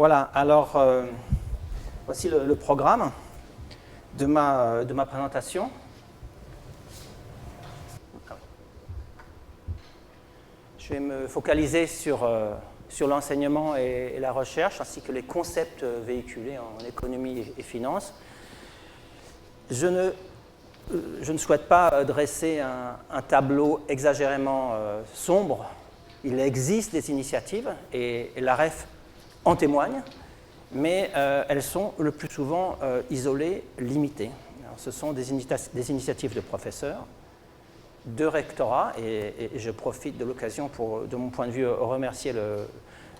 Voilà, alors voici le programme de ma présentation. Je vais me focaliser sur l'enseignement et la recherche, ainsi que les concepts véhiculés en économie et finance. Je ne souhaite pas dresser un tableau exagérément sombre. Il existe des initiatives, et l'AREF en témoigne, mais elles sont le plus souvent isolées, limitées. Alors, ce sont des initiatives de professeurs, de rectorats, et je profite de l'occasion pour, de mon point de vue, remercier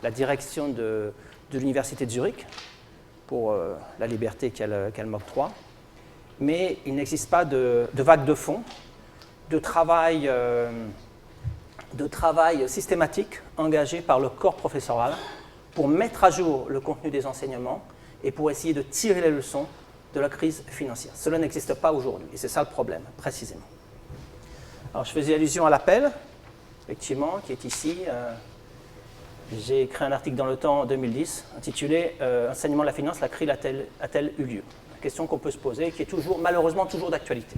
la direction de l'Université de Zurich pour la liberté qu'elle m'octroie. Mais il n'existe pas de vague de fond, de travail systématique engagé par le corps professoral pour mettre à jour le contenu des enseignements et pour essayer de tirer les leçons de la crise financière. Cela n'existe pas aujourd'hui, et c'est ça le problème, précisément. Alors, je faisais allusion à l'appel, effectivement, qui est ici. J'ai écrit un article dans Le Temps en 2010, intitulé « Enseignement de la finance, la crise a-t-elle eu lieu ?» La question qu'on peut se poser, qui est malheureusement toujours d'actualité.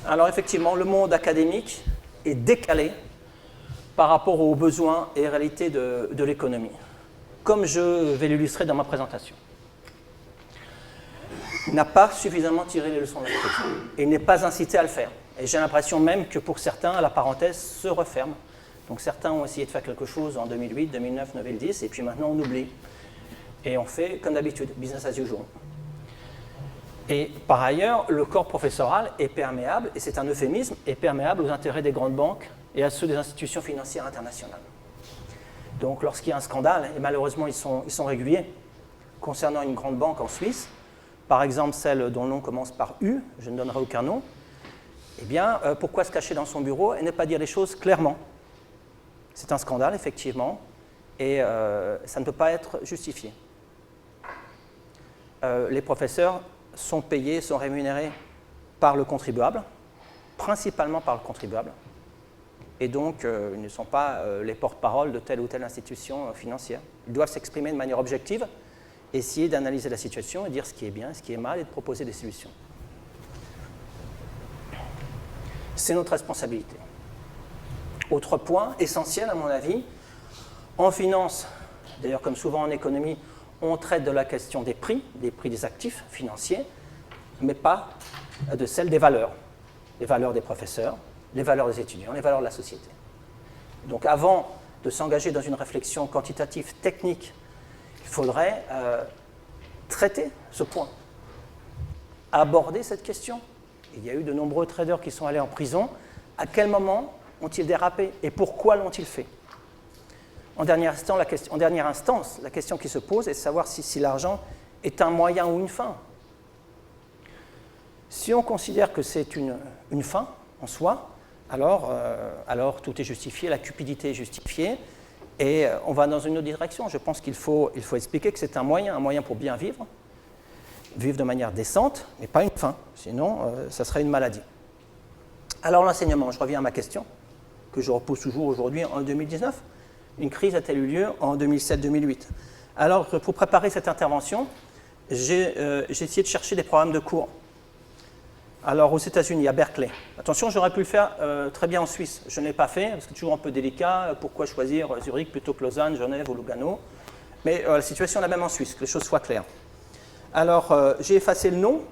Alors, effectivement, le monde académique est décalé par rapport aux besoins et réalités de l'économie, comme je vais l'illustrer dans ma présentation. Il n'a pas suffisamment tiré les leçons de la crise et n'est pas incité à le faire. Et j'ai l'impression même que pour certains, la parenthèse se referme. Donc certains ont essayé de faire quelque chose en 2008, 2009, 2010, et puis maintenant on oublie. Et on fait comme d'habitude, business as usual. Et par ailleurs, le corps professoral est perméable, et c'est un euphémisme, est perméable aux intérêts des grandes banques et à ceux des institutions financières internationales. Donc lorsqu'il y a un scandale, et malheureusement ils sont réguliers, concernant une grande banque en Suisse, par exemple celle dont le nom commence par U, je ne donnerai aucun nom, eh bien pourquoi se cacher dans son bureau et ne pas dire les choses clairement? C'est un scandale, effectivement, et ça ne peut pas être justifié. Les professeurs sont payés, sont rémunérés par le contribuable, principalement par le contribuable, et donc ils ne sont pas les porte-parole de telle ou telle institution financière. Ils doivent s'exprimer de manière objective, essayer d'analyser la situation et dire ce qui est bien, ce qui est mal, et de proposer des solutions. C'est notre responsabilité. Autre point essentiel, à mon avis, en finance, d'ailleurs comme souvent en économie, on traite de la question des prix des actifs financiers, mais pas de celle des valeurs. Les valeurs des professeurs, les valeurs des étudiants, les valeurs de la société. Donc avant de s'engager dans une réflexion quantitative, technique, il faudrait traiter ce point, aborder cette question. Il y a eu de nombreux traders qui sont allés en prison. À quel moment ont-ils dérapé et pourquoi l'ont-ils fait? En dernière instance, la question qui se pose est de savoir si l'argent est un moyen ou une fin. Si on considère que c'est une fin en soi, alors tout est justifié, la cupidité est justifiée, et on va dans une autre direction. Je pense qu'il faut expliquer que c'est un moyen pour bien vivre de manière décente, mais pas une fin, sinon ça serait une maladie. Alors l'enseignement, je reviens à ma question, que je repose toujours aujourd'hui en 2019. Une crise a-t-elle eu lieu en 2007-2008? Alors, pour préparer cette intervention, j'ai essayé de chercher des programmes de cours. Alors, aux États-Unis, à Berkeley. Attention, j'aurais pu le faire très bien en Suisse. Je ne l'ai pas fait, parce que c'est toujours un peu délicat. Pourquoi choisir Zurich plutôt que Lausanne, Genève ou Lugano? Mais la situation est la même en Suisse, que les choses soient claires. Alors, j'ai effacé le nom,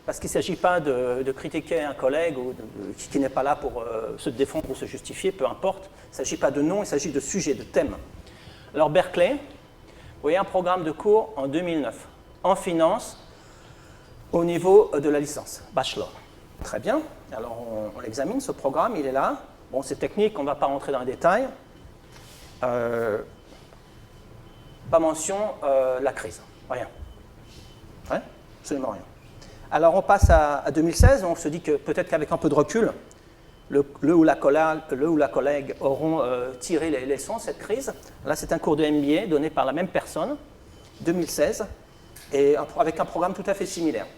parce qu'il ne s'agit pas de critiquer un collègue qui n'est pas là pour se défendre ou se justifier, peu importe. Il ne s'agit pas de nom, il s'agit de sujet, de thème. Alors Berkeley, vous voyez un programme de cours en 2009, en finance, au niveau de la licence, bachelor. Très bien, alors on l'examine, ce programme, il est là. Bon, c'est technique, on ne va pas rentrer dans les détails. Pas mention, la crise, rien. Ouais, absolument rien. Alors on passe à 2016, on se dit que peut-être qu'avec un peu de recul, le ou la collègue auront tiré les leçons de cette crise. Là, c'est un cours de MBA donné par la même personne, 2016, et avec un programme tout à fait similaire.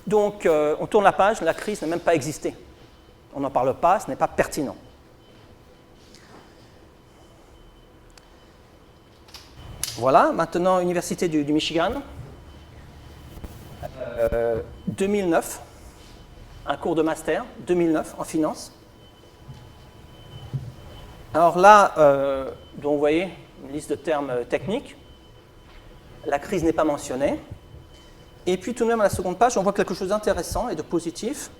Donc, on tourne la page, la crise n'a même pas existé. On n'en parle pas, ce n'est pas pertinent. Voilà, maintenant, Université du Michigan, 2009, un cours de master, 2009, en finance. Alors là, donc vous voyez, une liste de termes techniques. La crise n'est pas mentionnée. Et puis tout de même, à la seconde page, on voit quelque chose d'intéressant et de positif.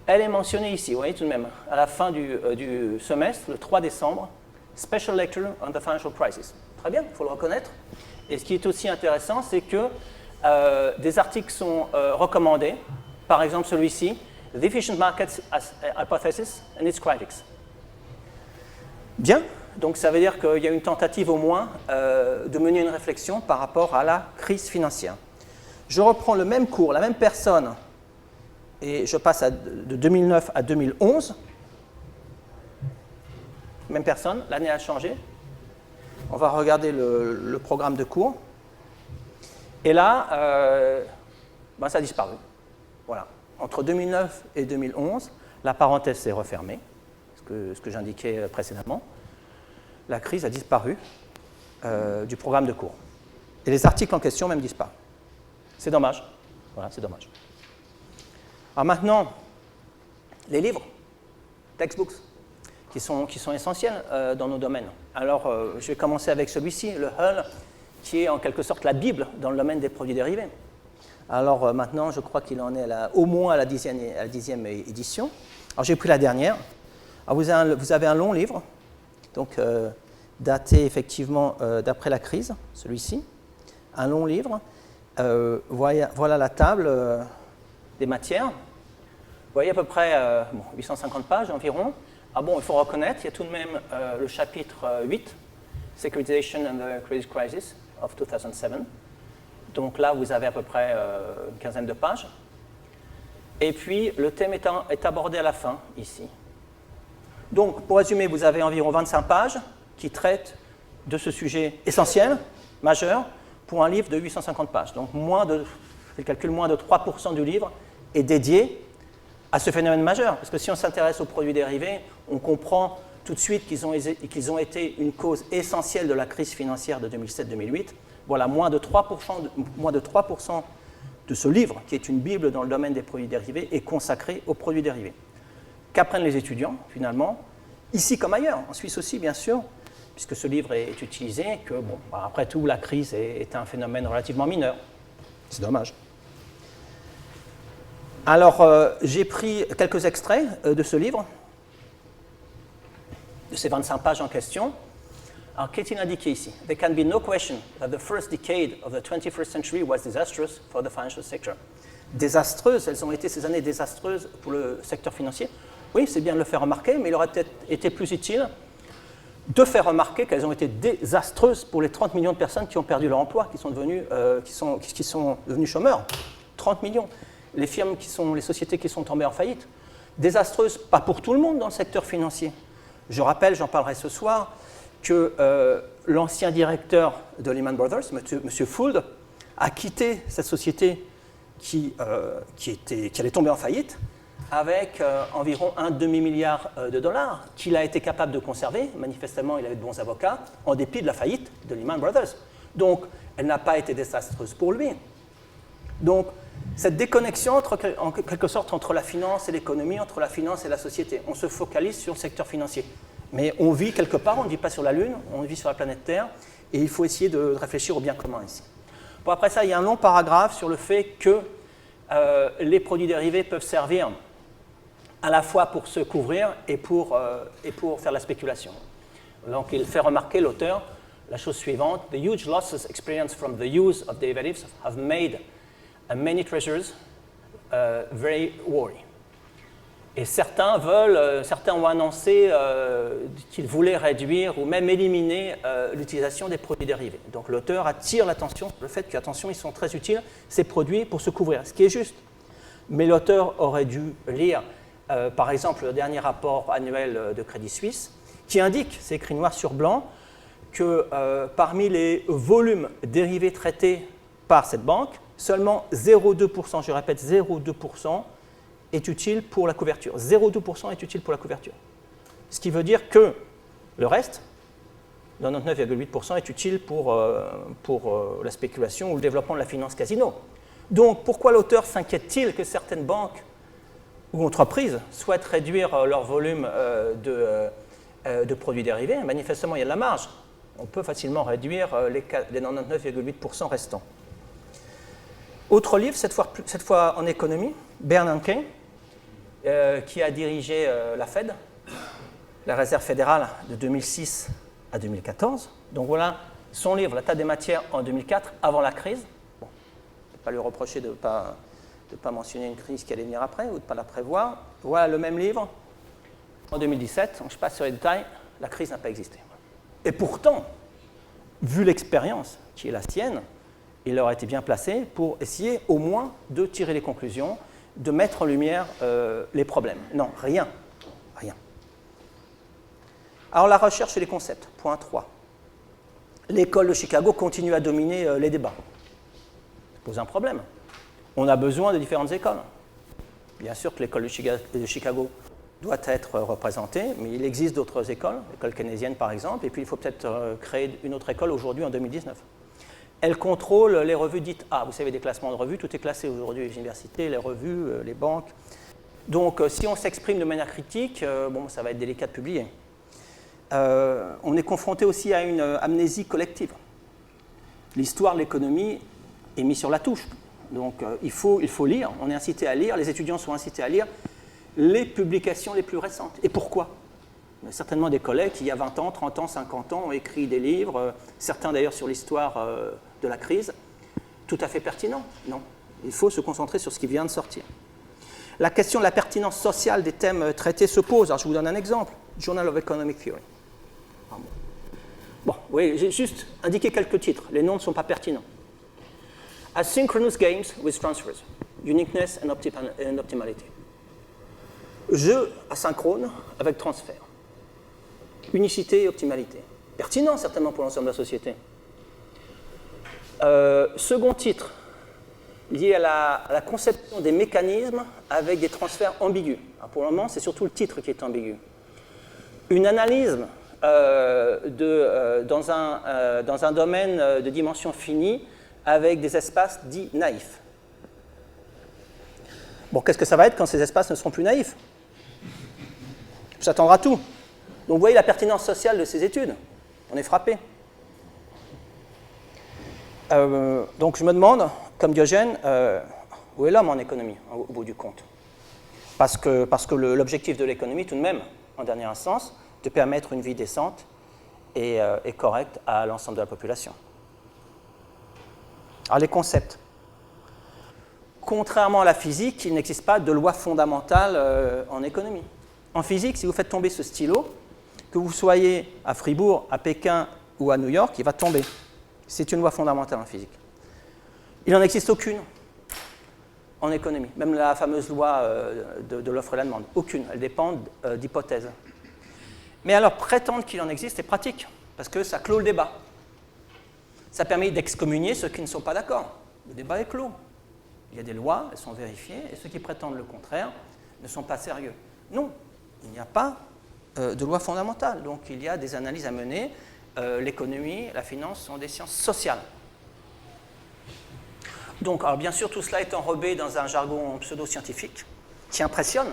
Elle est mentionnée ici, vous voyez tout de même, à la fin du semestre, le 3 décembre, Special Lecture on the Financial Crisis. Très bien, il faut le reconnaître. Et ce qui est aussi intéressant, c'est que des articles sont recommandés. Par exemple, celui-ci, The Efficient Markets Hypothesis and its Critics. Bien, donc ça veut dire qu'il y a une tentative au moins de mener une réflexion par rapport à la crise financière. Je reprends le même cours, la même personne, et je passe de 2009 à 2011. Même personne, l'année a changé. On va regarder le programme de cours. Et là, ça a disparu. Voilà. Entre 2009 et 2011, la parenthèse s'est refermée, ce que j'indiquais précédemment. La crise a disparu du programme de cours. Et les articles en question même disparus. C'est dommage. Voilà, c'est dommage. Alors maintenant, les livres, textbooks, qui sont essentiels dans nos domaines. Alors, je vais commencer avec celui-ci, le Hull, qui est en quelque sorte la Bible dans le domaine des produits dérivés. Alors maintenant, je crois qu'il en est au moins à la 10e édition. Alors j'ai pris la dernière. Alors, vous avez un long livre, donc daté effectivement d'après la crise, celui-ci. Un long livre. Voilà la table des matières. Vous voyez à peu près 850 pages environ. Ah bon, il faut reconnaître, il y a tout de même le chapitre 8, Securitization and the Credit Crisis of 2007. Donc là, vous avez à peu près une quinzaine de pages. Et puis, le thème est abordé à la fin, ici. Donc, pour résumer, vous avez environ 25 pages qui traitent de ce sujet essentiel, majeur, pour un livre de 850 pages. Donc, moins de 3% du livre est dédié à ce phénomène majeur. Parce que si on s'intéresse aux produits dérivés, on comprend tout de suite qu'ils ont été une cause essentielle de la crise financière de 2007-2008. Voilà, moins de 3% de ce livre, qui est une Bible dans le domaine des produits dérivés, est consacré aux produits dérivés. Qu'apprennent les étudiants, finalement, ici comme ailleurs, en Suisse aussi, bien sûr, puisque ce livre est utilisé, que, bon, après tout, la crise est un phénomène relativement mineur. C'est dommage. Alors, j'ai pris quelques extraits de ce livre, de ces 25 pages en question. Alors, qu'est-il indiqué ici? There can be no question that the first decade of the 21st century was disastrous for the financial sector. Désastreuses, elles ont été ces années désastreuses pour le secteur financier. Oui, c'est bien de le faire remarquer, mais il aurait peut-être été plus utile de faire remarquer qu'elles ont été désastreuses pour les 30 millions de personnes qui ont perdu leur emploi, qui sont devenus chômeurs. 30 millions. Les firmes les sociétés qui sont tombées en faillite. Désastreuses, pas pour tout le monde dans le secteur financier. Je rappelle, j'en parlerai ce soir, que l'ancien directeur de Lehman Brothers, M. Fuld, a quitté cette société qui allait tomber en faillite avec environ un demi-milliard de dollars qu'il a été capable de conserver. Manifestement, il avait de bons avocats, en dépit de la faillite de Lehman Brothers. Donc, elle n'a pas été désastreuse pour lui. Donc, cette déconnexion, en quelque sorte, entre la finance et l'économie, entre la finance et la société. On se focalise sur le secteur financier. Mais on vit quelque part, on ne vit pas sur la Lune, on vit sur la planète Terre, et il faut essayer de réfléchir au bien commun ici. Bon, après ça, il y a un long paragraphe sur le fait que les produits dérivés peuvent servir à la fois pour se couvrir et pour faire la spéculation. Donc, il fait remarquer, l'auteur, la chose suivante: The huge losses experienced from the use of derivatives have made many treasurers very worried. Et certains ont annoncé qu'ils voulaient réduire ou même éliminer l'utilisation des produits dérivés. Donc l'auteur attire l'attention sur le fait qu'attention, ils sont très utiles, ces produits, pour se couvrir, ce qui est juste. Mais l'auteur aurait dû lire, par exemple, le dernier rapport annuel de Crédit Suisse, qui indique, c'est écrit noir sur blanc, que parmi les volumes dérivés traités par cette banque, seulement 0,2%, je répète 0,2%, est utile pour la couverture. 0,2% est utile pour la couverture. Ce qui veut dire que le reste, 99,8% est utile pour la spéculation ou le développement de la finance casino. Donc, pourquoi l'auteur s'inquiète-t-il que certaines banques ou entreprises souhaitent réduire leur volume de produits dérivés? Manifestement, il y a de la marge. On peut facilement réduire les 99,8% restants. Autre livre, cette fois en économie, Bernanke, qui a dirigé la Fed, la Réserve fédérale de 2006 à 2014. Donc voilà son livre, La table des matières en 2004, avant la crise. Bon, on ne peut pas lui reprocher de ne pas mentionner une crise qui allait venir après ou de ne pas la prévoir. Voilà le même livre en 2017. Donc je passe sur les détails. La crise n'a pas existé. Et pourtant, vu l'expérience qui est la sienne, il aurait été bien placé pour essayer au moins de tirer les conclusions, de mettre en lumière les problèmes. Non, rien. Alors la recherche et les concepts, point 3. L'école de Chicago continue à dominer les débats. Ça pose un problème. On a besoin de différentes écoles. Bien sûr que l'école de Chicago doit être représentée, mais il existe d'autres écoles, l'école keynésienne par exemple, et puis il faut peut-être créer une autre école aujourd'hui en 2019. Elle contrôle les revues dites A. Vous savez, des classements de revues, tout est classé aujourd'hui, les universités, les revues, les banques. Donc si on s'exprime de manière critique, bon, ça va être délicat de publier. On est confronté aussi à une amnésie collective. L'histoire de l'économie est mise sur la touche. Donc il faut lire, on est incité à lire, les étudiants sont incités à lire les publications les plus récentes. Et pourquoi? Il y a certainement des collègues qui, il y a 20 ans, 30 ans, 50 ans, ont écrit des livres, certains d'ailleurs sur l'histoire de la crise, tout à fait pertinents. Non, il faut se concentrer sur ce qui vient de sortir. La question de la pertinence sociale des thèmes traités se pose. Alors je vous donne un exemple, Journal of Economic Theory. Bon, oui, j'ai juste indiqué quelques titres, les noms ne sont pas pertinents. Asynchronous games with transfers, uniqueness and optimality. Jeu asynchrone avec transfert. Unicité et optimalité. Pertinent certainement pour l'ensemble de la société. Second titre, lié à la conception des mécanismes avec des transferts ambigus. Alors pour le moment, c'est surtout le titre qui est ambigu. Une analyse dans un domaine de dimension finie avec des espaces dits naïfs. Bon, qu'est-ce que ça va être quand ces espaces ne seront plus naïfs? On s'attendra à tout. Donc vous voyez la pertinence sociale de ces études. On est frappé. Donc je me demande, comme Diogène, où est l'homme en économie, au bout du compte? Parce que l'objectif de l'économie, tout de même, en dernier instance, de permettre une vie décente et correcte à l'ensemble de la population. Alors les concepts. Contrairement à la physique, il n'existe pas de loi fondamentale en économie. En physique, si vous faites tomber ce stylo, que vous soyez à Fribourg, à Pékin ou à New York, il va tomber. C'est une loi fondamentale en physique. Il n'en existe aucune en économie, même la fameuse loi de l'offre et la demande. Aucune, elle dépend d'hypothèses. Mais alors, prétendre qu'il en existe est pratique, parce que ça clôt le débat. Ça permet d'excommunier ceux qui ne sont pas d'accord. Le débat est clos. Il y a des lois, elles sont vérifiées, et ceux qui prétendent le contraire ne sont pas sérieux. Non, il n'y a pas de loi fondamentale, donc il y a des analyses à mener. L'économie, la finance sont des sciences sociales. Donc, alors bien sûr, tout cela est enrobé dans un jargon pseudo-scientifique qui impressionne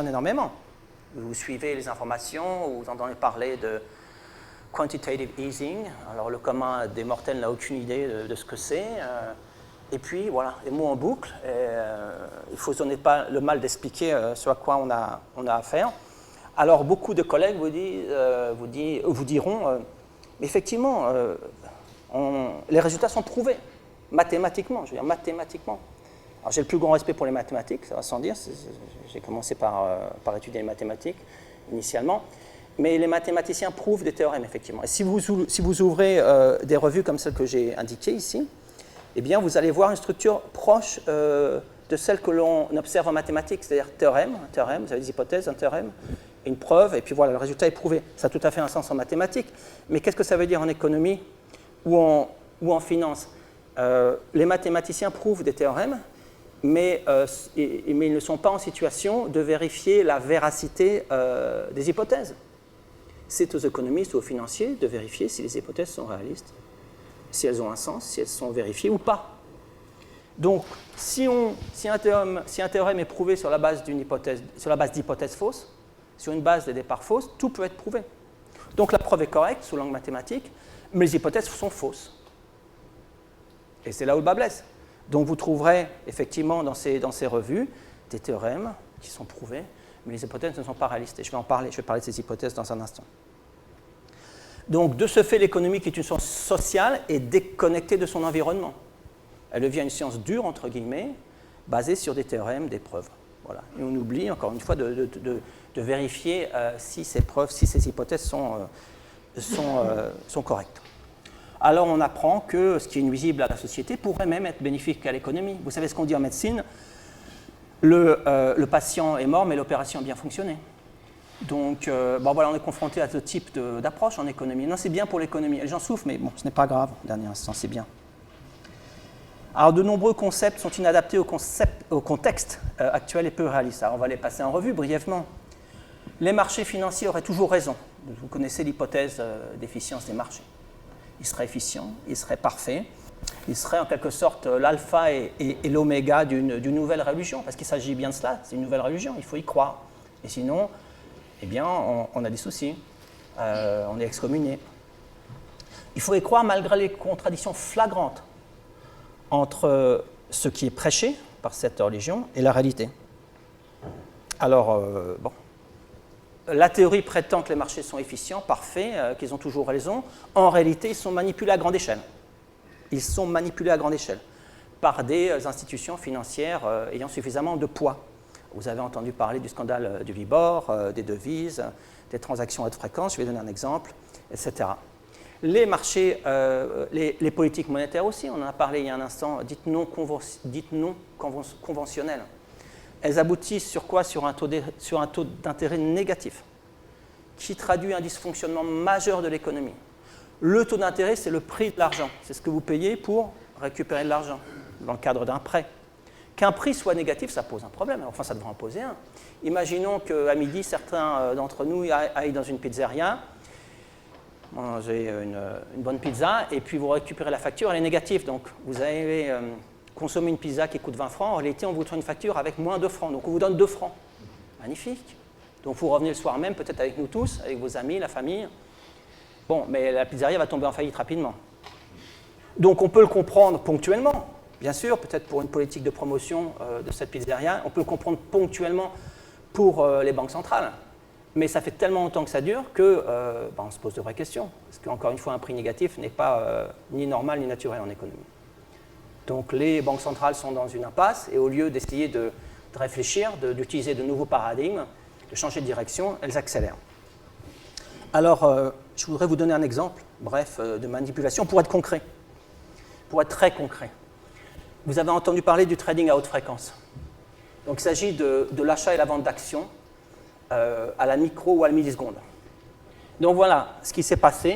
énormément. Vous suivez les informations, vous entendez parler de quantitative easing. Alors le commun des mortels n'a aucune idée de ce que c'est. Et puis voilà, les mots en boucle. Il ne faut se donner pas le mal d'expliquer ce à quoi on a affaire. Alors beaucoup de collègues vous diront, effectivement, les résultats sont prouvés, mathématiquement, je veux dire mathématiquement. Alors j'ai le plus grand respect pour les mathématiques, ça va sans dire, j'ai commencé par étudier les mathématiques initialement, mais les mathématiciens prouvent des théorèmes, effectivement. Et si vous ouvrez des revues comme celle que j'ai indiquée ici, eh bien vous allez voir une structure proche de celle que l'on observe en mathématiques, c'est-à-dire un théorème, vous avez des hypothèses, un théorème, une preuve, et puis voilà, le résultat est prouvé. Ça a tout à fait un sens en mathématiques. Mais qu'est-ce que ça veut dire en économie ou en finance? Les mathématiciens prouvent des théorèmes, mais ils ne sont pas en situation de vérifier la véracité des hypothèses. C'est aux économistes ou aux financiers de vérifier si les hypothèses sont réalistes, si elles ont un sens, si elles sont vérifiées ou pas. Donc, si un théorème est prouvé sur la base d'hypothèses fausses, sur une base de départ fausse, tout peut être prouvé. Donc la preuve est correcte sous l'angle mathématique, mais les hypothèses sont fausses. Et c'est là où le bas blesse. Donc vous trouverez effectivement dans ces revues des théorèmes qui sont prouvés, mais les hypothèses ne sont pas réalistes. Et je vais parler de ces hypothèses dans un instant. Donc de ce fait, l'économie, qui est une science sociale, est déconnectée de son environnement. Elle devient une science dure, entre guillemets, basée sur des théorèmes, des preuves. Voilà. Et on oublie, encore une fois, de vérifier si ces preuves, si ces hypothèses sont correctes. Alors on apprend que ce qui est nuisible à la société pourrait même être bénéfique à l'économie. Vous savez ce qu'on dit en médecine, le patient est mort, mais l'opération a bien fonctionné. Donc voilà, on est confronté à ce type d'approche en économie. Non, c'est bien pour l'économie. Les gens souffrent, mais bon, ce n'est pas grave, au dernier instant, c'est bien. Alors, de nombreux concepts sont inadaptés au contexte actuel et peu réalistes. Alors, on va les passer en revue brièvement. Les marchés financiers auraient toujours raison. Vous connaissez l'hypothèse d'efficience des marchés. Ils seraient efficients, ils seraient parfaits, ils seraient en quelque sorte l'alpha et l'oméga d'une nouvelle religion, parce qu'il s'agit bien de cela, c'est une nouvelle religion, il faut y croire. Et sinon, eh bien, on a des soucis, on est excommunié. Il faut y croire malgré les contradictions flagrantes entre ce qui est prêché par cette religion et la réalité. Alors, la théorie prétend que les marchés sont efficients, parfaits, qu'ils ont toujours raison. En réalité, ils sont manipulés à grande échelle. Ils sont manipulés à grande échelle par des institutions financières ayant suffisamment de poids. Vous avez entendu parler du scandale du Libor, des devises, des transactions à haute fréquence, je vais donner un exemple, etc. Les marchés, les politiques monétaires aussi, on en a parlé il y a un instant, dites non conventionnelles. Elles aboutissent sur quoi? Sur un taux d'intérêt négatif, qui traduit un dysfonctionnement majeur de l'économie. Le taux d'intérêt, c'est le prix de l'argent. C'est ce que vous payez pour récupérer de l'argent, dans le cadre d'un prêt. Qu'un prix soit négatif, ça pose un problème. Enfin, ça devrait en poser un. Imaginons qu'à midi, certains d'entre nous aillent dans une pizzeria, manger une bonne pizza, et puis vous récupérez la facture, elle est négative. Donc, vous avez consommé une pizza qui coûte 20 francs. En réalité, on vous donne une facture avec moins 2 francs. Donc, on vous donne 2 francs. Magnifique. Donc, vous revenez le soir même, peut-être avec nous tous, avec vos amis, la famille. Bon, mais la pizzeria va tomber en faillite rapidement. Donc, on peut le comprendre ponctuellement. Bien sûr, peut-être pour une politique de promotion de cette pizzeria, on peut le comprendre ponctuellement pour les banques centrales. Mais ça fait tellement longtemps que ça dure qu'on se pose de vraies questions. Parce qu'encore une fois, un prix négatif n'est pas ni normal ni naturel en économie. Donc les banques centrales sont dans une impasse et au lieu d'essayer de réfléchir, d'utiliser de nouveaux paradigmes, de changer de direction, elles accélèrent. Alors, je voudrais vous donner un exemple, bref, de manipulation pour être concret, pour être très concret. Vous avez entendu parler du trading à haute fréquence. Donc il s'agit de l'achat et la vente d'actions à la micro ou à la milliseconde. Donc voilà ce qui s'est passé.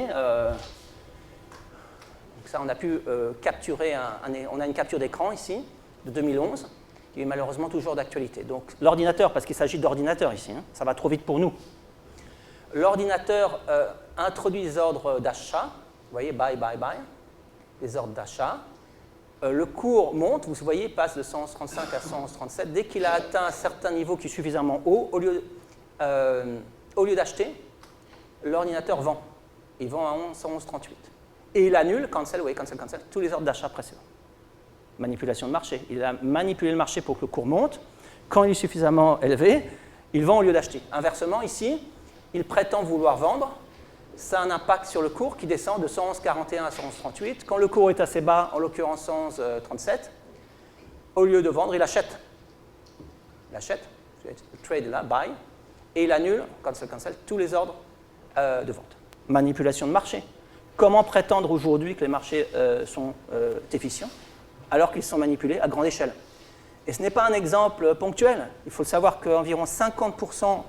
Donc ça, on a pu capturer, on a une capture d'écran ici, de 2011, qui est malheureusement toujours d'actualité. Donc l'ordinateur, parce qu'il s'agit d'ordinateur ici, hein, ça va trop vite pour nous. L'ordinateur introduit des ordres d'achat, vous voyez, buy, buy, buy, des ordres d'achat. Le cours monte, vous voyez, passe de 111,35 à 111,37. Dès qu'il a atteint un certain niveau qui est suffisamment haut, au lieu d'acheter, l'ordinateur vend. Il vend à 111,38. Et il annule, cancel, tous les ordres d'achat précédents. Manipulation de marché. Il a manipulé le marché pour que le cours monte. Quand il est suffisamment élevé, il vend au lieu d'acheter. Inversement, ici, il prétend vouloir vendre. Ça a un impact sur le cours qui descend de 111,41 à 111,38. Quand le cours est assez bas, en l'occurrence 111,37, au lieu de vendre, il achète. Il achète, trade là, buy, et il annule, cancel, tous les ordres de vente. Manipulation de marché. Comment prétendre aujourd'hui que les marchés sont efficients alors qu'ils sont manipulés à grande échelle? Et ce n'est pas un exemple ponctuel. Il faut savoir qu'environ 50%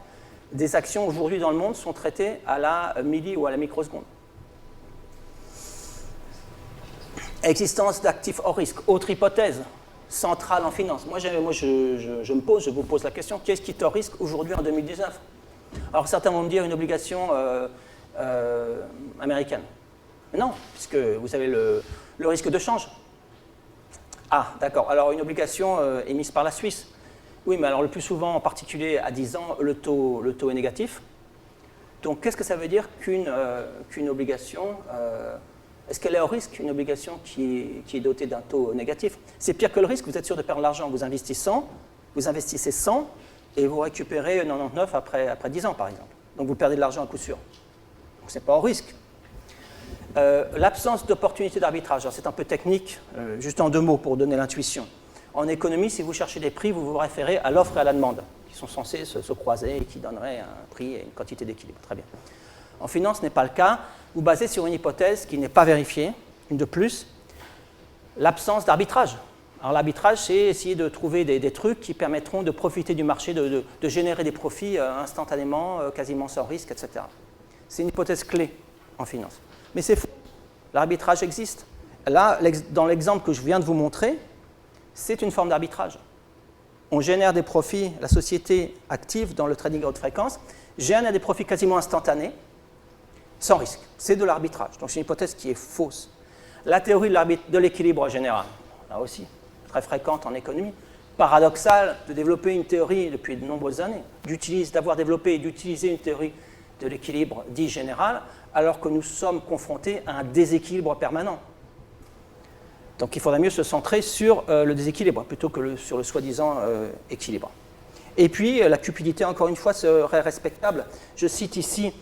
des actions aujourd'hui dans le monde sont traitées à la milli ou à la microseconde. Existence d'actifs hors risque, autre hypothèse centrale en finance. Moi, je vous pose la question, qu'est-ce qui est hors risque aujourd'hui en 2019? Alors certains vont me dire une obligation américaine. Non, puisque vous avez le risque de change. Ah, d'accord. Alors, une obligation émise par la Suisse. Oui, mais alors le plus souvent, en particulier à 10 ans, le taux est négatif. Donc, qu'est-ce que ça veut dire qu'une obligation, est-ce qu'elle est au risque, une obligation qui est dotée d'un taux négatif? C'est pire que le risque, vous êtes sûr de perdre l'argent. Vous investissez 100 et vous récupérez 99 après 10 ans, par exemple. Donc, vous perdez de l'argent à coup sûr. Donc, ce n'est pas au risque. L'absence d'opportunité d'arbitrage, c'est un peu technique, juste en 2 mots pour donner l'intuition. En économie, si vous cherchez des prix, vous vous référez à l'offre et à la demande, qui sont censés se croiser et qui donneraient un prix et une quantité d'équilibre. Très bien. En finance, ce n'est pas le cas. Vous basez sur une hypothèse qui n'est pas vérifiée, une de plus, l'absence d'arbitrage. Alors l'arbitrage, c'est essayer de trouver des trucs qui permettront de profiter du marché, de générer des profits instantanément, quasiment sans risque, etc. C'est une hypothèse clé en finance. Mais c'est faux. L'arbitrage existe. Là, dans l'exemple que je viens de vous montrer, c'est une forme d'arbitrage. On génère des profits, la société active dans le trading à haute fréquence génère des profits quasiment instantanés, sans risque. C'est de l'arbitrage. Donc c'est une hypothèse qui est fausse. La théorie de l'équilibre général, là aussi, très fréquente en économie, paradoxal de développer une théorie depuis de nombreuses années, d'avoir développé et d'utiliser une théorie de l'équilibre dit général, alors que nous sommes confrontés à un déséquilibre permanent. Donc il faudrait mieux se centrer sur le déséquilibre plutôt que sur le soi-disant équilibre. Et puis la cupidité, encore une fois, serait respectable. Je cite ici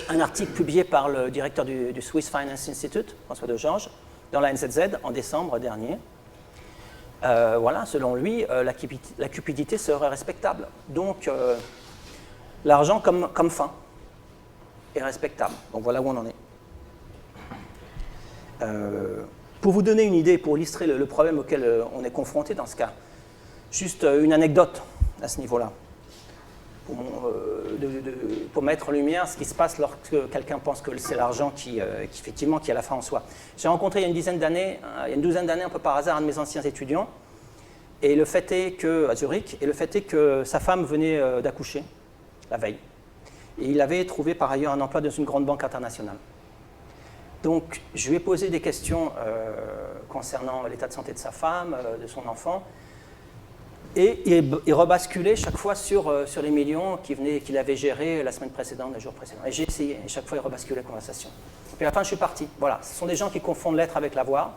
un article publié par le directeur du Swiss Finance Institute, François de Georges, dans la NZZ en décembre dernier. Voilà, selon lui, la cupidité serait respectable. Donc l'argent comme fin est respectable. Donc voilà où on en est. Pour vous donner une idée, pour illustrer le problème auquel on est confronté dans ce cas, juste une anecdote à ce niveau-là, pour mettre en lumière ce qui se passe lorsque quelqu'un pense que c'est l'argent qui a la fin en soi. J'ai rencontré il y a une douzaine d'années, un peu par hasard, un de mes anciens étudiants, et le fait est que, à Zurich, et le fait est que sa femme venait d'accoucher la veille. Et il avait trouvé par ailleurs un emploi dans une grande banque internationale. Donc, je lui ai posé des questions concernant l'état de santé de sa femme, de son enfant, et il rebasculait chaque fois sur les millions qu'il avait gérés la semaine précédente, le jour précédent. Et j'ai essayé, et chaque fois il rebasculait la conversation. Puis à la fin, je suis parti. Voilà, ce sont des gens qui confondent l'être avec l'avoir,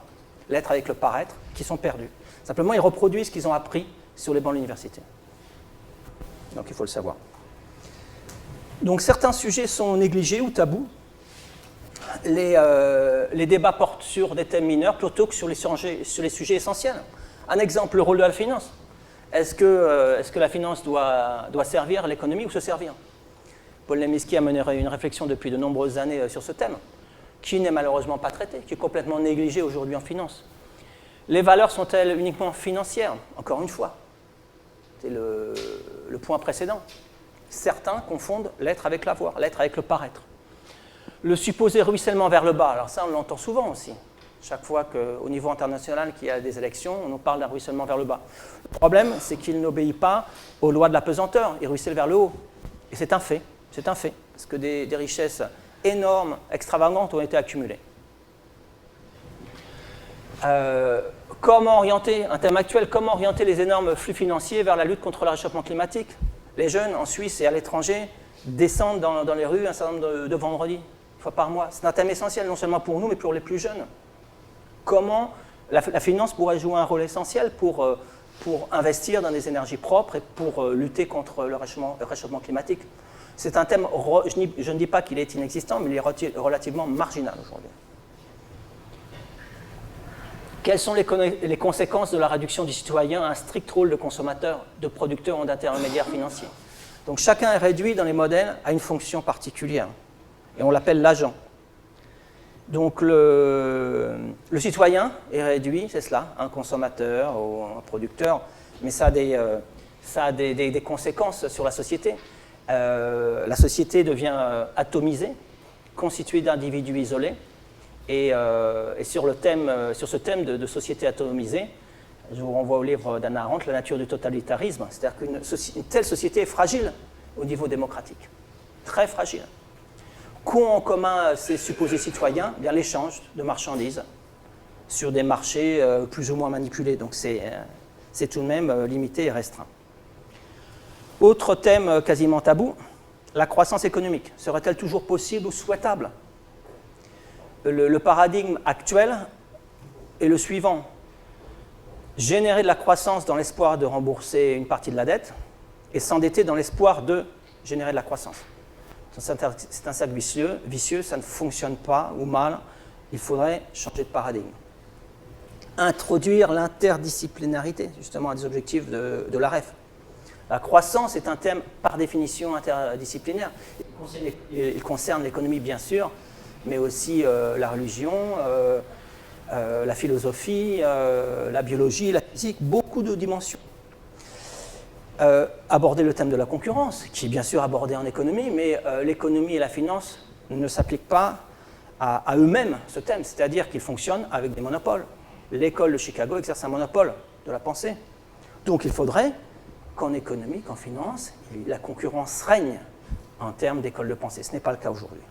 l'être avec le paraître, qui sont perdus. Simplement, ils reproduisent ce qu'ils ont appris sur les bancs de l'université. Donc, il faut le savoir. Donc, certains sujets sont négligés ou tabous. Les débats portent sur des thèmes mineurs plutôt que sur les sujets essentiels. Un exemple, le rôle de la finance. Est-ce que la finance doit servir l'économie ou se servir? Paul Lemiski a mené une réflexion depuis de nombreuses années sur ce thème, qui n'est malheureusement pas traité, qui est complètement négligé aujourd'hui en finance. Les valeurs sont-elles uniquement financières? Encore une fois, c'est le point précédent. Certains confondent l'être avec l'avoir, l'être avec le paraître. Le supposé ruissellement vers le bas, alors ça on l'entend souvent aussi. Chaque fois qu'au niveau international qu'il y a des élections, on nous parle d'un ruissellement vers le bas. Le problème, c'est qu'il n'obéit pas aux lois de la pesanteur, il ruisselle vers le haut. Et c'est un fait, parce que des richesses énormes, extravagantes ont été accumulées. Comment orienter, un thème actuel, comment orienter les énormes flux financiers vers la lutte contre le réchauffement climatique? Les jeunes en Suisse et à l'étranger descendent dans les rues un certain nombre de vendredis, une fois par mois. C'est un thème essentiel, non seulement pour nous, mais pour les plus jeunes. Comment la finance pourrait jouer un rôle essentiel pour investir dans des énergies propres et pour lutter contre le réchauffement climatique? C'est un thème, je ne dis pas qu'il est inexistant, mais il est relativement marginal aujourd'hui. Quelles sont les conséquences de la réduction du citoyen à un strict rôle de consommateur, de producteur ou d'intermédiaire financier? Donc chacun est réduit dans les modèles à une fonction particulière, et on l'appelle l'agent. Donc le citoyen est réduit, c'est cela, un consommateur ou un producteur, mais ça a des conséquences sur la société. La société devient atomisée, constituée d'individus isolés, et sur ce thème de société atomisée, je vous renvoie au livre d'Hannah Arendt, La nature du totalitarisme, c'est-à-dire qu'une telle société est fragile au niveau démocratique, très fragile. Qu'ont en commun ces supposés citoyens? Bien, l'échange de marchandises sur des marchés plus ou moins manipulés. Donc c'est tout de même limité et restreint. Autre thème quasiment tabou, la croissance économique. Serait-elle toujours possible ou souhaitable? Le paradigme actuel est le suivant. Générer de la croissance dans l'espoir de rembourser une partie de la dette et s'endetter dans l'espoir de générer de la croissance. C'est un cercle vicieux, ça ne fonctionne pas ou mal, il faudrait changer de paradigme. Introduire l'interdisciplinarité, justement, à des objectifs de la REF. La croissance est un thème par définition interdisciplinaire. Il concerne l'économie, bien sûr, mais aussi la religion, la philosophie, la biologie, la physique, beaucoup de dimensions. Aborder le thème de la concurrence, qui est bien sûr abordé en économie, mais l'économie et la finance ne s'appliquent pas à eux-mêmes, ce thème, c'est-à-dire qu'ils fonctionnent avec des monopoles. L'école de Chicago exerce un monopole de la pensée. Donc il faudrait qu'en économie, qu'en finance, la concurrence règne en termes d'école de pensée. Ce n'est pas le cas aujourd'hui.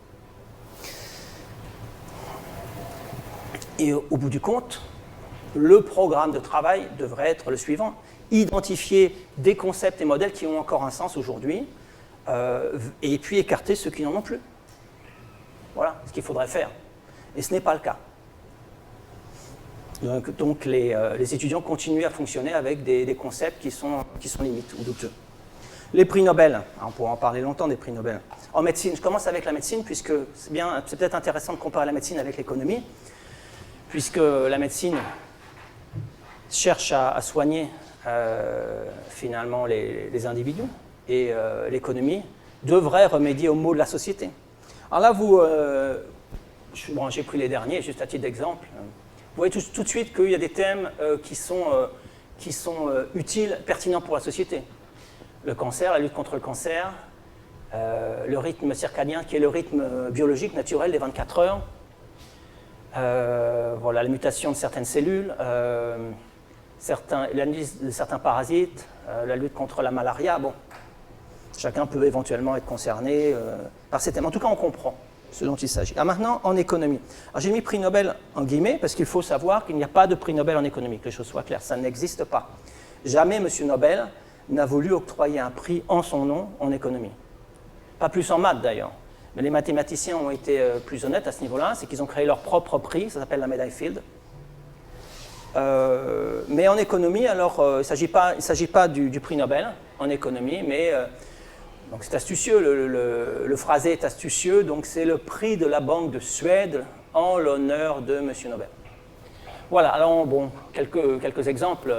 Et au bout du compte, le programme de travail devrait être le suivant. Identifier des concepts et modèles qui ont encore un sens aujourd'hui, et puis écarter ceux qui n'en ont plus. Voilà ce qu'il faudrait faire. Et ce n'est pas le cas. Donc les étudiants continuent à fonctionner avec des concepts qui sont limites ou douteux. Les prix Nobel, on pourra en parler longtemps des prix Nobel. En médecine, je commence avec la médecine, puisque c'est peut-être intéressant de comparer la médecine avec l'économie, puisque la médecine cherche à soigner finalement les individus, et l'économie devrait remédier aux maux de la société. Alors là, j'ai pris les derniers, juste à titre d'exemple. Vous voyez tout de suite qu'il y a des thèmes qui sont utiles, pertinents pour la société. Le cancer, la lutte contre le cancer, le rythme circadien qui est le rythme biologique naturel des 24 heures, voilà, la mutation de certaines cellules, l'analyse de certains parasites, la lutte contre la malaria. Bon, chacun peut éventuellement être concerné par ces thèmes. En tout cas, on comprend ce dont il s'agit. Maintenant, en économie. Alors, j'ai mis prix Nobel en guillemets parce qu'il faut savoir qu'il n'y a pas de prix Nobel en économie, que les choses soient claires, ça n'existe pas. Jamais M. Nobel n'a voulu octroyer un prix en son nom en économie. Pas plus en maths d'ailleurs. Mais les mathématiciens ont été plus honnêtes à ce niveau-là, c'est qu'ils ont créé leur propre prix, ça s'appelle la médaille Field. Mais en économie, alors, il ne s'agit pas du prix Nobel en économie, mais donc c'est astucieux, le phrasé est astucieux, donc c'est le prix de la Banque de Suède en l'honneur de M. Nobel. Voilà, alors bon, quelques exemples.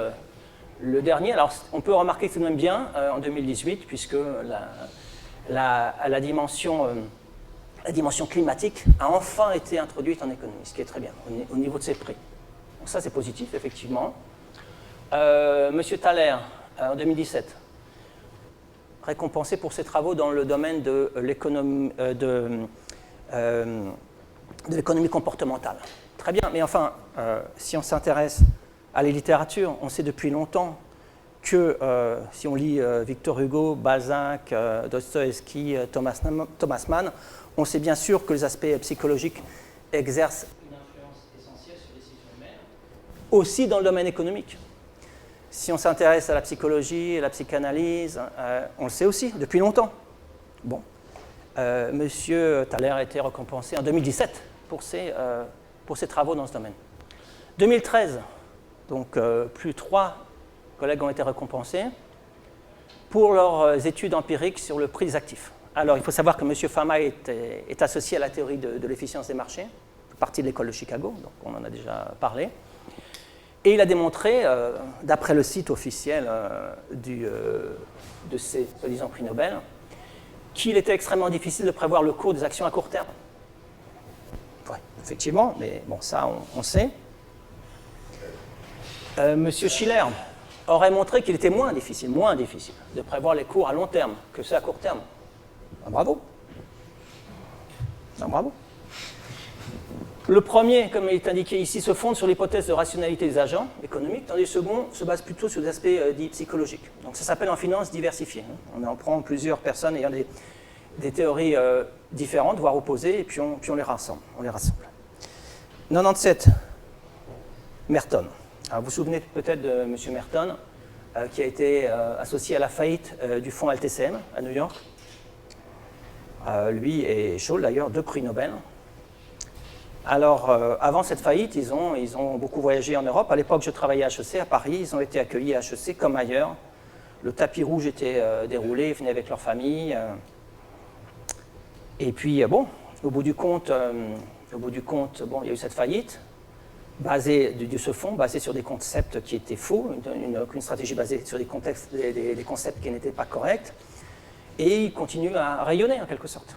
Le dernier, alors on peut remarquer tout de même bien en 2018, puisque la dimension climatique a enfin été introduite en économie, ce qui est très bien, au niveau de ses prix. Donc ça c'est positif, effectivement. Monsieur Thaler, en 2017, récompensé pour ses travaux dans le domaine de l'économie comportementale. Très bien, mais enfin, si on s'intéresse à la littérature, on sait depuis longtemps que si on lit Victor Hugo, Balzac, Dostoïevski, Thomas Mann, on sait bien sûr que les aspects psychologiques exercent une influence essentielle sur les décisions humaines, aussi dans le domaine économique. Si on s'intéresse à la psychologie, à la psychanalyse, on le sait aussi depuis longtemps. Bon, Monsieur Thaler a été récompensé en 2017 pour ses travaux dans ce domaine. 2013, donc plus 3 collègues ont été récompensés pour leurs études empiriques sur le prix des actifs. Alors, il faut savoir que M. Fama est associé à la théorie de l'efficience des marchés, partie de l'école de Chicago, donc on en a déjà parlé. Et il a démontré, d'après le site officiel de ces soi-disant prix Nobel, qu'il était extrêmement difficile de prévoir le cours des actions à court terme. Ouais, effectivement, mais bon, ça, on sait. Monsieur Schiller aurait montré qu'il était moins difficile de prévoir les cours à long terme que ceux à court terme. Ah, bravo. Ah, bravo. Le premier, comme il est indiqué ici, se fonde sur l'hypothèse de rationalité des agents économiques, tandis que le second se base plutôt sur des aspects dits psychologiques. Donc ça s'appelle en finance diversifiée. On en prend plusieurs personnes ayant des théories différentes, voire opposées, et puis on les rassemble. 97, Merton. Alors, vous vous souvenez peut-être de M. Merton, qui a été associé à la faillite du fonds LTCM à New York. Lui et Scholl, d'ailleurs, 2 prix Nobel. Alors, avant cette faillite, ils ont beaucoup voyagé en Europe. À l'époque, je travaillais à HEC, à Paris. Ils ont été accueillis à HEC comme ailleurs. Le tapis rouge était déroulé, ils venaient avec leur famille. Et puis, bon, au bout du compte, bon, il y a eu cette faillite, basée de ce fonds, basée sur des concepts qui étaient faux, une stratégie basée sur des concepts qui n'étaient pas corrects. Et il continue à rayonner, en quelque sorte.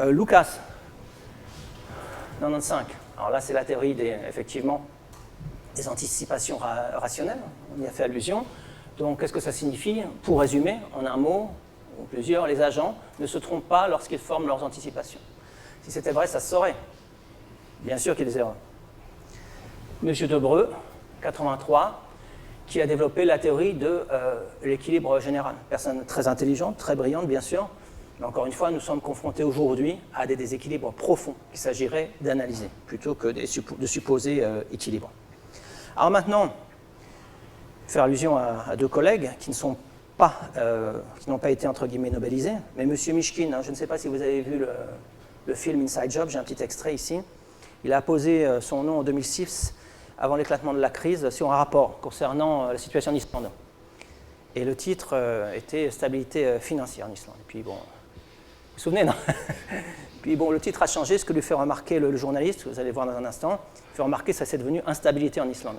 Lucas, 95. Alors là, c'est la théorie, effectivement, des anticipations rationnelles. On y a fait allusion. Donc, qu'est-ce que ça signifie? Pour résumer, en un mot, ou plusieurs, les agents ne se trompent pas lorsqu'ils forment leurs anticipations. Si c'était vrai, ça se saurait. Bien sûr qu'il y a des erreurs. Monsieur Debreu, 83, qui a développé la théorie de l'équilibre général. Personne très intelligente, très brillante, bien sûr. Mais encore une fois, nous sommes confrontés aujourd'hui à des déséquilibres profonds qu'il s'agirait d'analyser, plutôt que de supposer équilibre. Alors maintenant, faire allusion à 2 collègues qui n'ont pas été entre guillemets nobelisés, mais M. Mishkin, je ne sais pas si vous avez vu le film Inside Job, j'ai un petit extrait ici. Il a posé son nom en 2006, avant l'éclatement de la crise, sur un rapport concernant la situation en Islande. Et le titre était « Stabilité financière en Islande ». Et puis bon, vous vous souvenez, non? Puis bon, le titre a changé, ce que lui fait remarquer le journaliste, vous allez voir dans un instant, il fait remarquer que ça s'est devenu « Instabilité en Islande ».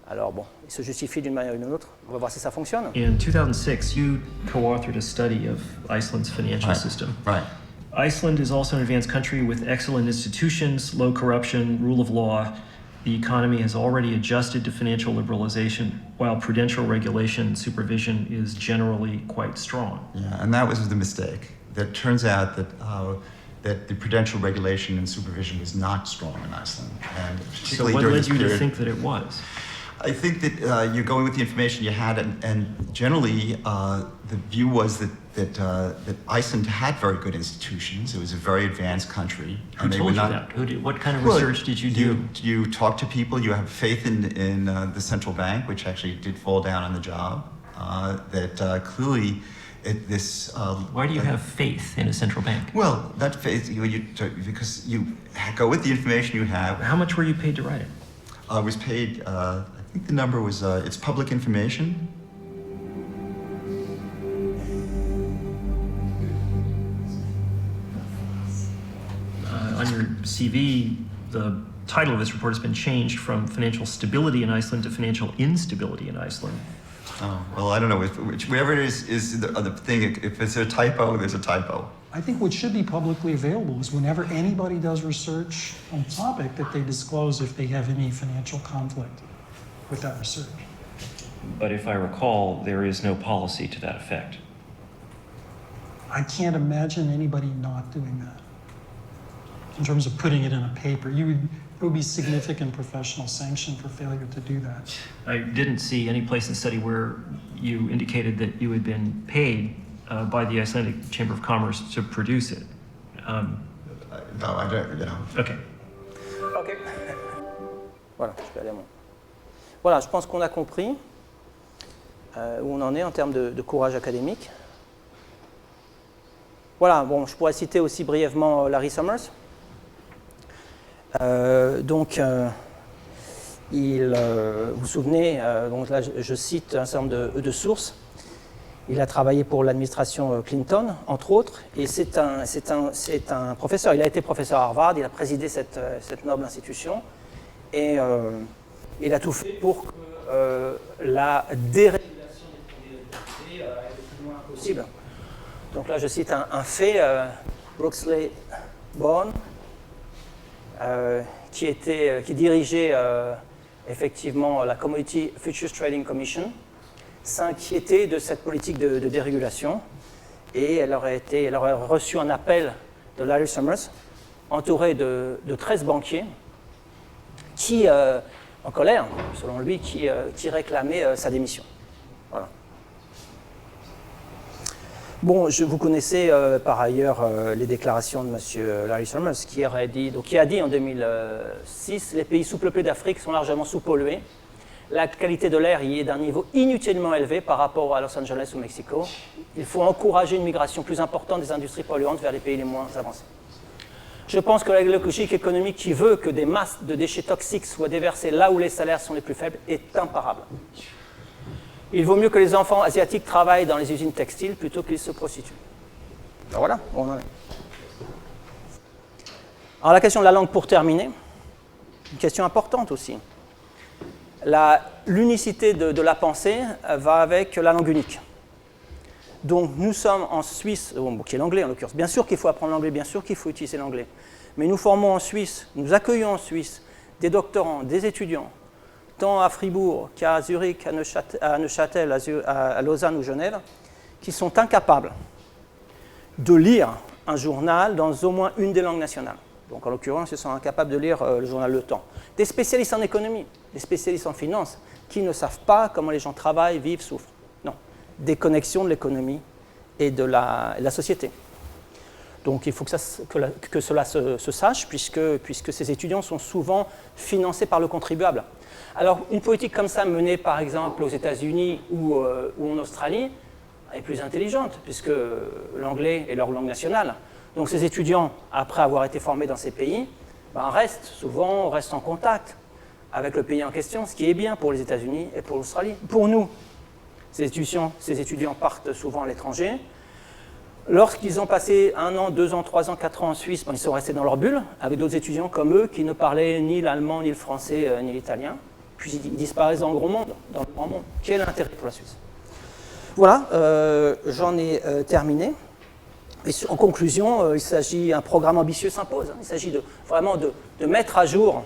Alors bon, il se justifie d'une manière ou d'une autre. On va voir si ça fonctionne. In 2006, you co-authored a study of Iceland's financial system. Right. Iceland is also an advanced country with excellent institutions, low corruption, rule of law. The economy has already adjusted to financial liberalization, while prudential regulation and supervision is generally quite strong. Yeah, and that was the mistake. That turns out that the prudential regulation and supervision was not strong in Iceland, and particularly so what during led this you period. to think that it was? I think that you're going with the information you had, and generally the view was that Iceland had very good institutions. It was a very advanced country. Who told you that? What kind of research did you do? You talk to people. You have faith in the central bank, which actually did fall down on the job. Clearly, why do you have faith in a central bank? Well, that faith because you go with the information you have. How much were you paid to write it? I was paid. I think the number was, it's public information. On your CV, the title of this report has been changed from Financial Stability in Iceland to Financial Instability in Iceland. Oh, well, I don't know, wherever it is the thing, if it's a typo, there's a typo. I think what should be publicly available is whenever anybody does research on a topic that they disclose if they have any financial conflict with that research. But if I recall, there is no policy to that effect. I can't imagine anybody not doing that. In terms of putting it in a paper, there would be significant professional sanction for failure to do that. I didn't see any place in the study where you indicated that you had been paid by the Icelandic Chamber of Commerce to produce it. No, I don't, you know. Okay. OK. Voilà, je peux aller à mon... Voilà, je pense qu'on a compris où on en est en termes de courage académique. Voilà, bon, je pourrais citer aussi brièvement Larry Summers. Vous vous souvenez, donc là je cite un certain nombre de sources. Il a travaillé pour l'administration Clinton, entre autres, et c'est un professeur. Il a été professeur à Harvard, il a présidé cette noble institution, et il a tout fait pour que la dérégulation des produits aille le plus loin possible. Donc là, je cite un fait, Brooksley Bourne, qui dirigeait effectivement la Commodity Futures Trading Commission, s'inquiétait de cette politique de dérégulation, et elle aurait reçu un appel de Larry Summers, entouré de 13 banquiers, qui, en colère, selon lui, qui réclamaient sa démission. Voilà. Bon, vous connaissez par ailleurs les déclarations de M. Larry Summers, qui a dit en 2006 « Les pays sous-peuplés d'Afrique sont largement sous-pollués. La qualité de l'air y est d'un niveau inutilement élevé par rapport à Los Angeles ou Mexico. Il faut encourager une migration plus importante des industries polluantes vers les pays les moins avancés. » Je pense que la logique économique qui veut que des masses de déchets toxiques soient déversées là où les salaires sont les plus faibles est imparable. Il vaut mieux que les enfants asiatiques travaillent dans les usines textiles plutôt qu'ils se prostituent. Ben voilà, on en est. Alors la question de la langue pour terminer, une question importante aussi. L'unicité de la pensée va avec la langue unique. Donc nous sommes en Suisse, qui est l'anglais en l'occurrence. Bien sûr qu'il faut apprendre l'anglais, bien sûr qu'il faut utiliser l'anglais. Mais nous formons en Suisse, nous accueillons en Suisse des doctorants, des étudiants, tant à Fribourg qu'à Zurich, à Neuchâtel, à Lausanne ou Genève, qui sont incapables de lire un journal dans au moins une des langues nationales. Donc en l'occurrence, ils sont incapables de lire le journal Le Temps. Des spécialistes en économie, des spécialistes en finance, qui ne savent pas comment les gens travaillent, vivent, souffrent. Non, des connexions de l'économie et de la société. Donc il faut que cela se sache, puisque ces étudiants sont souvent financés par le contribuable. Alors une politique comme ça, menée par exemple aux États-Unis ou en Australie, est plus intelligente, puisque l'anglais est leur langue nationale. Donc ces étudiants, après avoir été formés dans ces pays, restent en contact avec le pays en question, ce qui est bien pour les États-Unis et pour l'Australie. Pour nous, ces étudiants partent souvent à l'étranger. Lorsqu'ils ont passé 1 an, 2 ans, 3 ans, 4 ans en Suisse, ils sont restés dans leur bulle, avec d'autres étudiants comme eux qui ne parlaient ni l'allemand, ni le français, ni l'italien. Puis ils disparaissent dans le grand monde. Quel intérêt pour la Suisse? Voilà, j'en ai terminé. Et en conclusion, il s'agit d'un programme ambitieux s'impose. Il s'agit vraiment de mettre à jour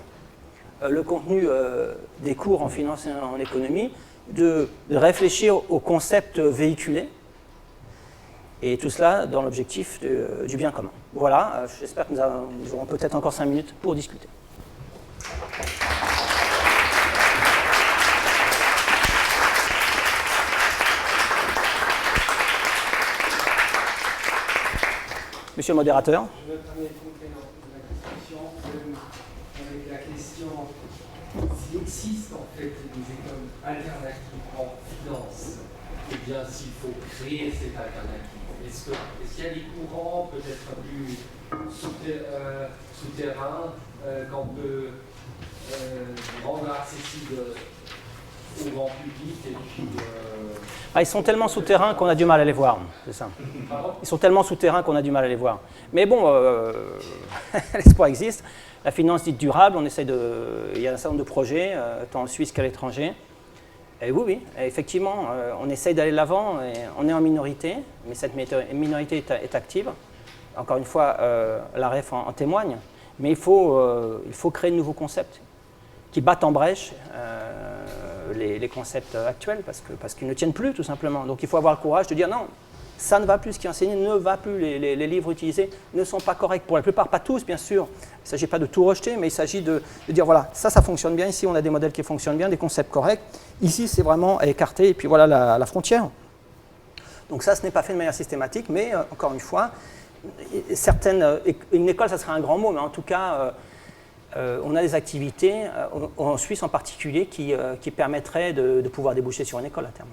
le contenu des cours en finance et en économie, de réfléchir aux concepts véhiculés, et tout cela dans l'objectif du bien commun. Voilà, j'espère que nous aurons peut-être encore 5 minutes pour discuter. Monsieur le modérateur. Je me permets de compléter la discussion avec la question s'il existe en fait des écoles alternatives en finance, ou bien s'il faut créer cette alternative. Est-ce qu'il y a des courants peut-être plus souterrains qu'on peut rendre accessibles au grand public et puis, ils sont tellement souterrains qu'on a du mal à les voir, c'est ça. Ils sont tellement souterrains qu'on a du mal à les voir. Mais bon, l'espoir existe. La finance dite durable, il y a un certain nombre de projets, tant en Suisse qu'à l'étranger. Et oui, effectivement, on essaye d'aller de l'avant, et on est en minorité, mais cette minorité est active. Encore une fois, la REF en témoigne. Mais il faut créer de nouveaux concepts qui battent en brèche les concepts actuels, parce qu'ils ne tiennent plus, tout simplement. Donc il faut avoir le courage de dire non, ça ne va plus, ce qui est enseigné ne va plus, les livres utilisés ne sont pas corrects. Pour la plupart, pas tous, bien sûr. Il ne s'agit pas de tout rejeter, mais il s'agit de dire voilà, ça fonctionne bien, ici on a des modèles qui fonctionnent bien, des concepts corrects. Ici, c'est vraiment à écarter, et puis voilà la frontière. Donc ça, ce n'est pas fait de manière systématique, mais encore une fois, une école, ça serait un grand mot, mais en tout cas, on a des activités, en Suisse en particulier, qui permettraient de pouvoir déboucher sur une école à terme.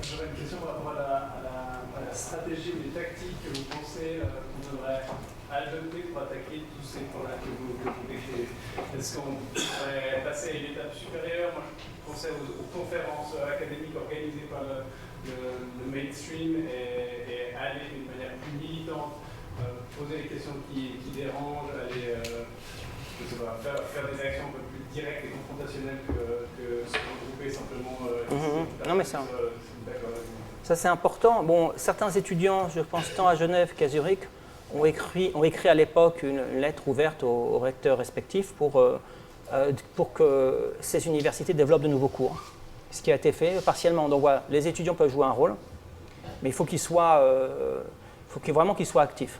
J'aurais une question par rapport à la stratégie ou les tactiques que vous pensez qu'on devrait adopter pour attaquer tous ces problèmes que vous décrivez. Est-ce qu'on pourrait passer à une étape supérieure? Moi, je pensais aux conférences académiques organisées par le mainstream et aller d'une manière plus militante, poser les questions qui dérangent, aller faire des actions un peu plus directes et confrontationnelles que se regrouper simplement. Non, mais ça c'est important. Bon, certains étudiants, je pense tant à Genève qu'à Zurich, ont écrit à l'époque une lettre ouverte aux recteurs respectifs pour que ces universités développent de nouveaux cours. Ce qui a été fait partiellement. Donc voilà, les étudiants peuvent jouer un rôle, mais il faut vraiment qu'ils soient actifs.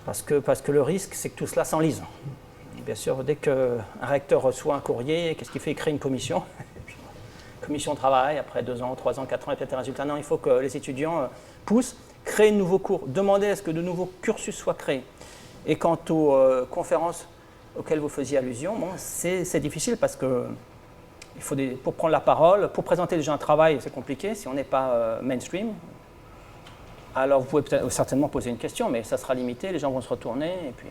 Parce que le risque, c'est que tout cela s'enlise. Bien sûr, dès qu'un recteur reçoit un courrier, qu'est-ce qu'il fait? Il crée une commission. commission de travail, après 2 ans, 3 ans, 4 ans, et peut-être un résultat. Non, il faut que les étudiants poussent, créent de nouveaux cours, demandez à ce que de nouveaux cursus soient créés. Et quant aux conférences auxquelles vous faisiez allusion, bon, c'est difficile parce que pour prendre la parole, pour présenter déjà un travail, c'est compliqué si on n'est pas mainstream. Alors vous pouvez certainement poser une question, mais ça sera limité, les gens vont se retourner et puis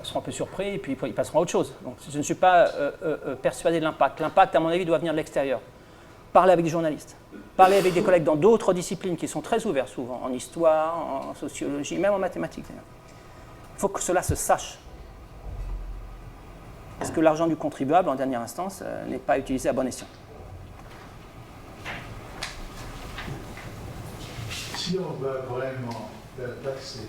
seront un peu surpris et puis ils passeront à autre chose. Donc je ne suis pas persuadé de l'impact. L'impact, à mon avis, doit venir de l'extérieur. Parler avec des journalistes, parler avec des collègues dans d'autres disciplines qui sont très ouverts souvent, en histoire, en sociologie, même en mathématiques. Il faut que cela se sache. Est-ce que l'argent du contribuable, en dernière instance, n'est pas utilisé à bon escient? Si on va vraiment taxer,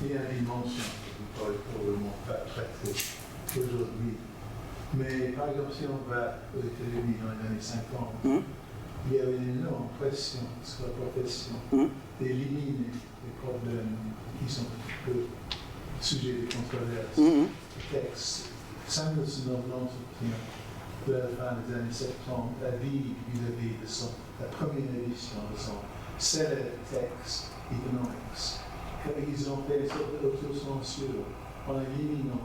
il y a une dimension que vous pourrez probablement pas traiter aujourd'hui. Mais par exemple, si on va aux États-Unis dans les années 50, il y avait une énorme pression sur la profession d'éliminer les problèmes qui sont un peu sujets de controverse. Le texte, Samuelson, dans l'entretien de la fin des années 70, a dit vis-à-vis de la première édition de son célèbre texte Economics, qu'ils ont fait une sorte d'autocensure en éliminant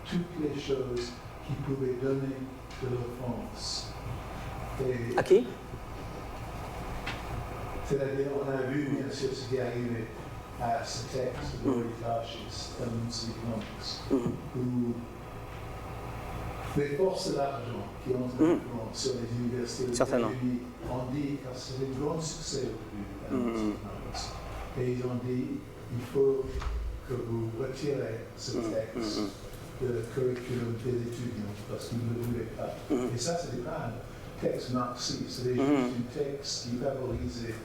toutes les choses qui pouvaient donner de l'offense. À qui? C'est-à-dire, on a vu bien sûr ce qui est arrivé à ce texte de Lloyd Larsh's Economics, où les forces de l'argent qui ont influence sur les universités aux États-Unis ont dit, car c'est un grand succès au début, et ils ont dit, il faut que vous retirez ce texte de curriculum des étudiants, parce qu'ils ne le voulaient pas. Et ça, ce n'est pas un texte marxiste, c'était juste un texte qui favorisait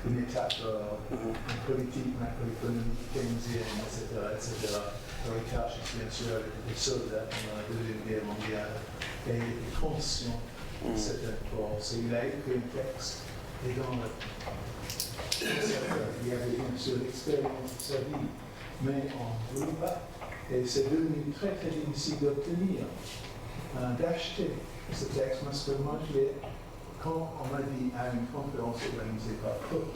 une métaphore, une politique macroéconomique keynesienne, etc. Lloyd Larsh, bien sûr, était soldat pendant la Deuxième Guerre mondiale, et il était conscient de cette force. Et il a écrit un texte, et dans il y avait bien sûr l'expérience de sa vie, mais on ne voulait pas. Et c'est devenu très très difficile d'obtenir, d'acheter ce texte, parce que moi, quand on m'a dit à une conférence organisée par Cook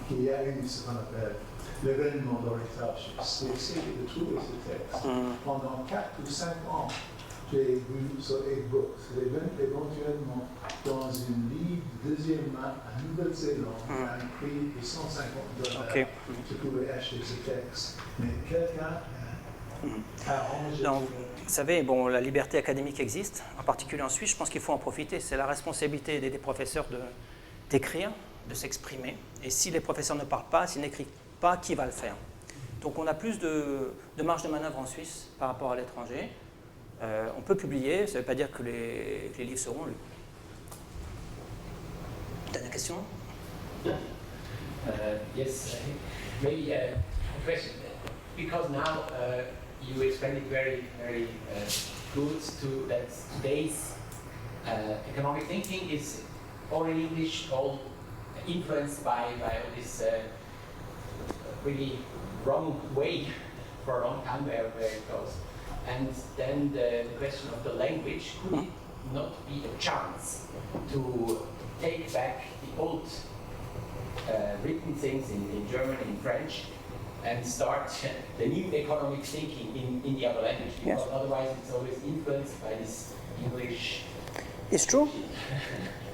qu'il y a eu ce qu'on appelle l'événement de Lloyd Larsh, j'ai essayé de trouver ce texte. Pendant 4 ou 5 ans, j'ai vu sur e-books, éventuellement dans une livre de deuxième main à Nouvelle-Zélande, à un prix de $150. Je pouvais acheter ce texte. Mais quelqu'un a arrangé. Vous savez, bon, la liberté académique existe, en particulier en Suisse, je pense qu'il faut en profiter. C'est la responsabilité des professeurs d'écrire, de s'exprimer. Et si les professeurs ne parlent pas, s'ils n'écrivent pas, qui va le faire? Donc on a plus de marge de manœuvre en Suisse par rapport à l'étranger. On peut publier, ça ne veut pas dire que les livres seront lus. Dernière question? Yes, maybe a question, because now you explained it very, very good that today's economic thinking is all in English, all influenced by all this really wrong way for a long time where it goes. And then the question of the language, could it not be a chance to take back the old written things in German, in French, and start the new economic thinking in the other language? Because otherwise it's always influenced by this English. It's true.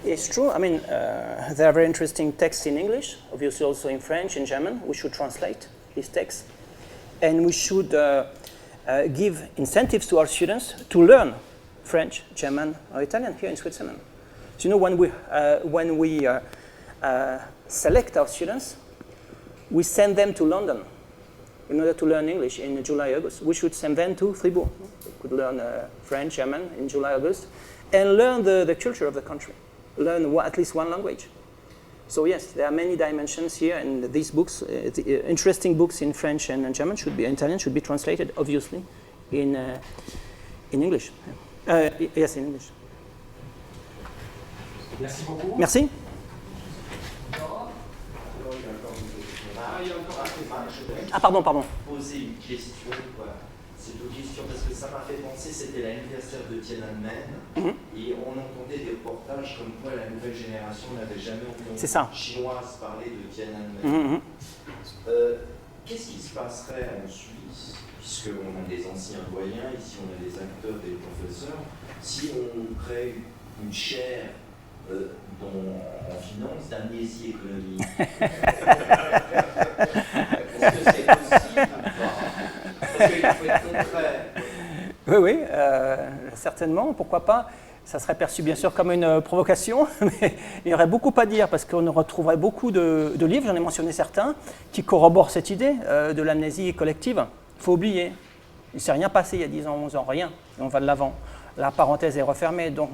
It's true. I mean, there are very interesting texts in English, obviously also in French and German. We should translate these texts. And we should give incentives to our students to learn French, German, or Italian here in Switzerland. So, you know, when we select our students, we send them to London in order to learn English in July, August. We should send them to Fribourg. They could learn French, German in July, August, and learn the culture of the country, learn at least one language. So yes, there are many dimensions here, and these books, interesting books in French and German, Italian, should be translated, obviously, in English. Yes, in English. Merci beaucoup. Merci. Il y a encore un débat. Ah, pardon. Poser une question, quoi. C'est une question parce que ça m'a fait penser, c'était l'anniversaire de Tiananmen, et on entendait des reportages comme quoi la nouvelle génération n'avait jamais entendu chinoise parler de Tiananmen. Qu'est-ce qui se passerait en Suisse, puisqu'on a des anciens doyens, ici on a des acteurs, des professeurs, si on crée une chaire en finance d'amnésie économique? Est-ce que c'est possible ou pas? Parce qu'il faut être concret. Oui, oui, certainement, pourquoi pas. Ça serait perçu bien sûr comme une provocation, mais il y aurait beaucoup à dire parce qu'on retrouverait beaucoup de livres, j'en ai mentionné certains, qui corroborent cette idée de l'amnésie collective. Il faut oublier. Il ne s'est rien passé il y a 10 ans, 11 ans, rien. Et on va de l'avant. La parenthèse est refermée. Donc,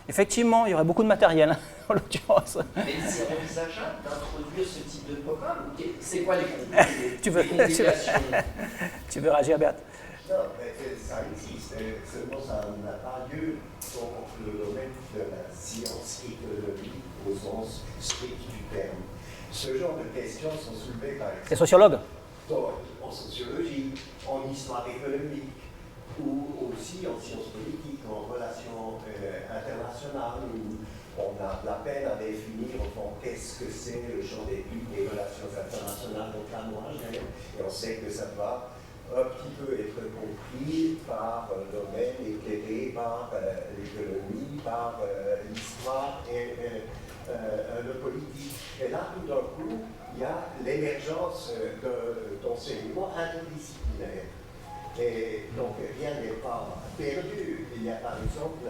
effectivement, il y aurait beaucoup de matériel, en l'occurrence. Mais c'est envisageable d'introduire ce type de programme? C'est quoi les complications? Tu veux réagir, Bert? Non, mais ça existe. Seulement, ça n'a pas lieu dans le domaine de la science économique au sens strict du terme. Ce genre de questions sont soulevées par exemple. Les sociologues? En sociologie, en histoire économique, ou aussi en sciences politiques, en relations internationales, où on a la peine à définir qu'est-ce que c'est le champ d'études des relations internationales, donc la moyenne, et on sait que ça doit un petit peu être compris par le domaine éclairé par l'économie, par l'histoire et le politique. Et là, tout d'un coup, il y a l'émergence d'enseignements interdisciplinaires. Et donc, rien n'est pas perdu. Il y a par exemple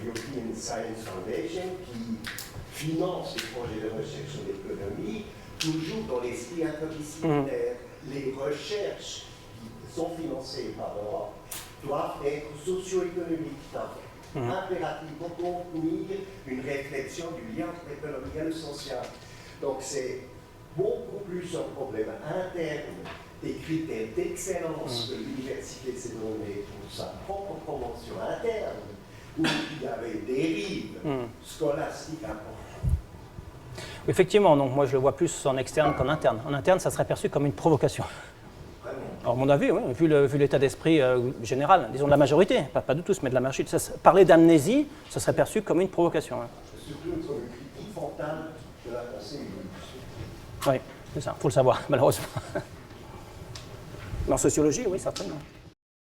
European Science Foundation qui finance les projets de recherche sur l'économie, toujours dans l'esprit interdisciplinaire. Les recherches qui sont financées par l'Europe doivent être socio-économiques, impérativement pour contenir une réflexion du lien entre l'économie et le social. Donc c'est beaucoup plus un problème interne des critères d'excellence que l'université s'est donné pour sa propre promotion interne, où il y avait des dérives scolastiques importantes. Effectivement, donc moi je le vois plus en externe qu'en interne. En interne, ça serait perçu comme une provocation. Alors, à mon avis, oui, vu l'état d'esprit général, disons de la majorité, pas de tous, mais de la majorité, parler d'amnésie, ce serait perçu comme une provocation. C'est surtout une critique frontale de la pensée évolutive. Oui, c'est ça, il faut le savoir, malheureusement. Mais en sociologie, oui, certainement.